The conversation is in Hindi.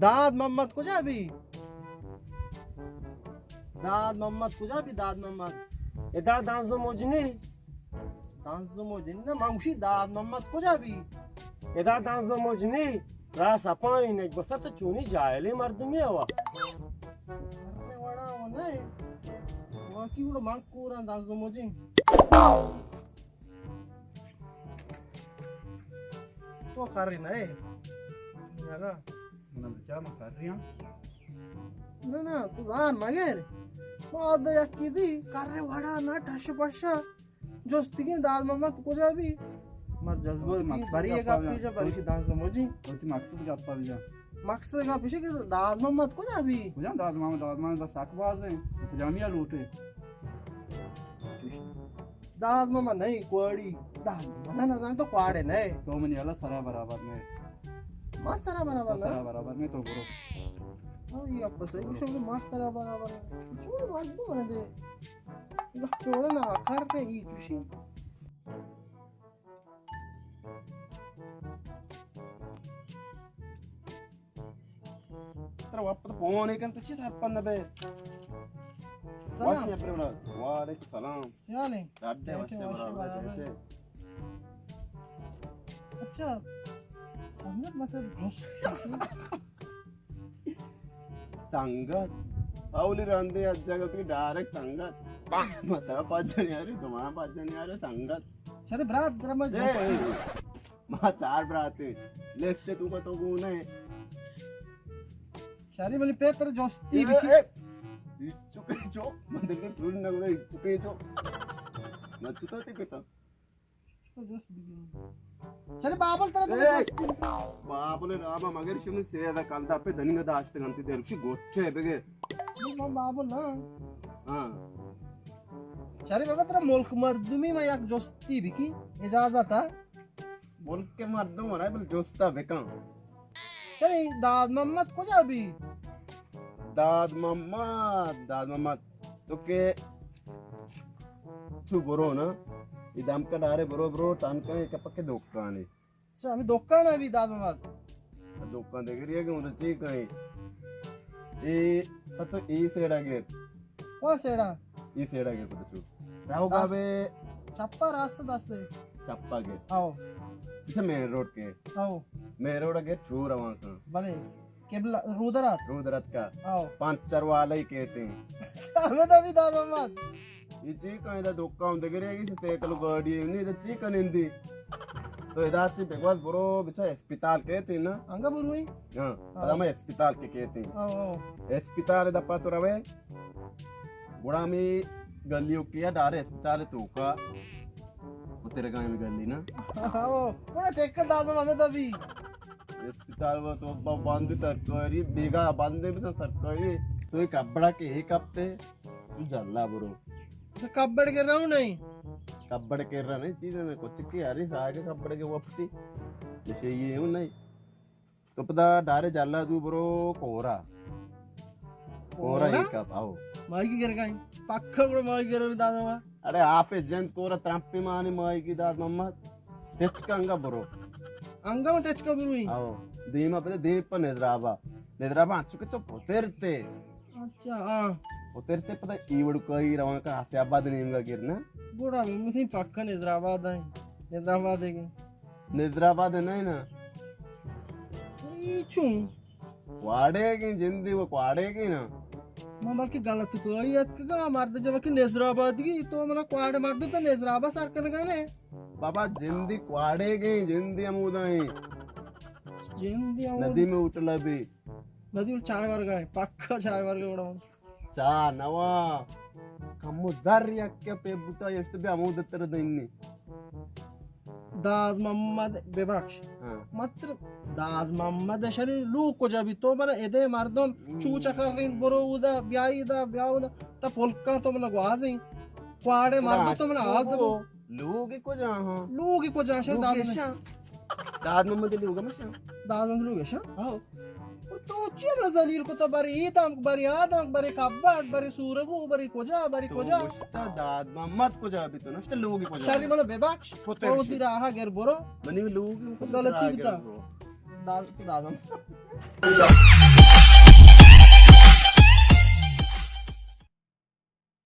दाद मोहम्मद को जाबी दाद मोहम्मद को जाबी दाद मोहम्मद एदा दांजो मोजनी दांजो मोजनी ना मांगशी दाद मोहम्मद को जाबी एदा दांजो मोजनी रास अपाइन एक बसत चुनी जायले मर्दमी हवा अरे वाड़ा वो नहीं वो की वो मांग कोरा दांजो मोजी तो कर रही ना है ना बच्चा मैं कर रही हूँ ना तू जान मगर बाद यकी दी कर रहे वाड़ा ना ठश पशा जो स्थिति दाद मोहम्मद को जाबी मर जज्बो बरी एक आपकी जो बरी की दांत समझी और तुम मकसद का पा जा मकसद का पीछे के दाद मोहम्मद को जाबी मुझे दाद मामा बस साकबाज है जामिया लूटे दाद मामा नहीं कोड़ी दाद मामा ना जान तो क्वाड़े नहीं तो मैंने अलग सरा बराबर में मस्त सरा बराबर में तो करो हां ये आप सही कुछ में मस्त सरा बराबर छोड़ मार दो मैंने दे ये छोड़ ना आखिर पे ये खुशी तेरा वापस फोन है तो चित अपन बे सलाम वालेकुम सलाम क्या नहीं साडे वास्ते बराबर अच्छा संगत मतलब संगत आवली रांदे आज जगत की डायरेक्ट संगत मतलब पाँच जन यार तुम्हारा पाँच जन यार संगत अरे ब्रात ब्रह्म मां चार बराते लेफ्ट तू का तो गुण है शारी वाली पे तेरे जोस्ती भी इचुके जो मंदिर के चूल ना गुना इचुके जो नचतो ते किता तो जोस्त भी चले बाबल तेरे जोस्ती बाबले रामा मगर शिवने सेदा कांदा पे धनिंग दाश्त गंती देर की गोच्छे बेगे मैं बाबल ना हां शारी बाबा तेरा मुल्क मर्दमी में एक जोस्ती भी की इजाजत है मुल्क के मर्दों हो रहा है बल जोस्ता बेका अरे दाद मोहम्मद को जाबी दाद मोहम्मद तो के तू बरो ना इदम का डारे बरो टान के पक्के दुकान है अच्छा हमें दुकान है भी दाद मोहम्मद दुकान देख रही है कि मुझे चीज कहीं ये पता ई सेड़ा गेट कौन सेड़ा ई सेड़ा गेट पता तू राहु गावे चप्पा रास्ता दस्ते चप्पा गेट आओ इसे मेन रोड के आओ मेन रोड गेट छू रहा का भले केबला रुदरत का आओ पंचर वाला ही कहते हैं हमें तो भी दाद मोहम्मद ये चीज कहीं दा दुकान देख रही है कि सेकल गाड़ी नहीं इधर चीज कहीं नहीं तो इधर से बेगवास बरो बिचा अस्पताल कहते हैं ना अंगा बुरुई हां अदा मैं अस्पताल के कहते हैं आओ अस्पताल दप्पा तो रवे बुढ़ा में गलियों किया डारे अस्पताल तो का तेरे गांव में गली ना आओ पूरा चेक कर दाद मोहम्मद हमें तो भी अस्पताल वो तो बंद सरकारी बेगा बंद भी तो सरकारी तो एक कपड़ा के एक हफ्ते तू जल्ला बरो तो कब्बड़ के रहूं नहीं कब्बड़ के रहा नहीं चीज में कुछ की यारी सागे कब्बड़ के वापसी जैसे ये हूं नहीं तो पता डारे जल्ला तू बरो कोरा ही कब आओ माई की कर गई पक्का बड़ा माई कर दाद मोहम्मद अरे आप एजेंट कोरा त्रंपी मानी माई की दाद मोहम्मद तेचकंगा बरो अंगा में तेज का बुरुई आओ दीमा पे दीप पर नेद्राबा चुके तो पोतेरते अच्छा हां पोतेरते पता ईवड़ कोई रवा का आसियाबाद नेमगा गिरना बड़ा मुझे पक्का निजराबाद है निजराबाद है नेद्राबाद नहीं ना चूं क्वाड़ेगी जिंदगी वो क्वाड़ेगी ना मैं बल्कि गलत कोई का मार दे जब कि निजराबाद की तो मैंने क्वाड मार दे तो निजराबाद सरकन गने बाबा जिंदगी क्वाड़ेगी जिंदगी अमूदाई जिंदी नदी में उठला भी नदी में चाय वर्ग है पक्का चाय वर्ग बड़ा चा नवा कम्मु जर्रिया के पे बुता ಎಷ್ಟು ಬಿ ಅಮೌದ ತರದ ಇನ್ನಿ दाज मोहम्मद बेबख्श मात्र दाज मोहम्मद शरी लूक को जब तो मैंने एदे मर्दम चूचा कर रही बरो उदा ब्याउदा त पोलका तो मैंने ग्वाज ही क्वाड़े मर्द तो मैंने आद लोग को जा हां लोग को जा शर दाद मोहम्मद लोग मशा दाज मोहम्मद लोग शा हां तो चीज जलील को तो बरी ईदम बरी आदम बरी कब्बाट बरी सूरगु बरी कोजा दाद मोहम्मद को जा भी तो नष्ट लोग को जा शरी मैंने बेबख्श तो तेरा आहा गेर बरो मनी लोग गलत की दाज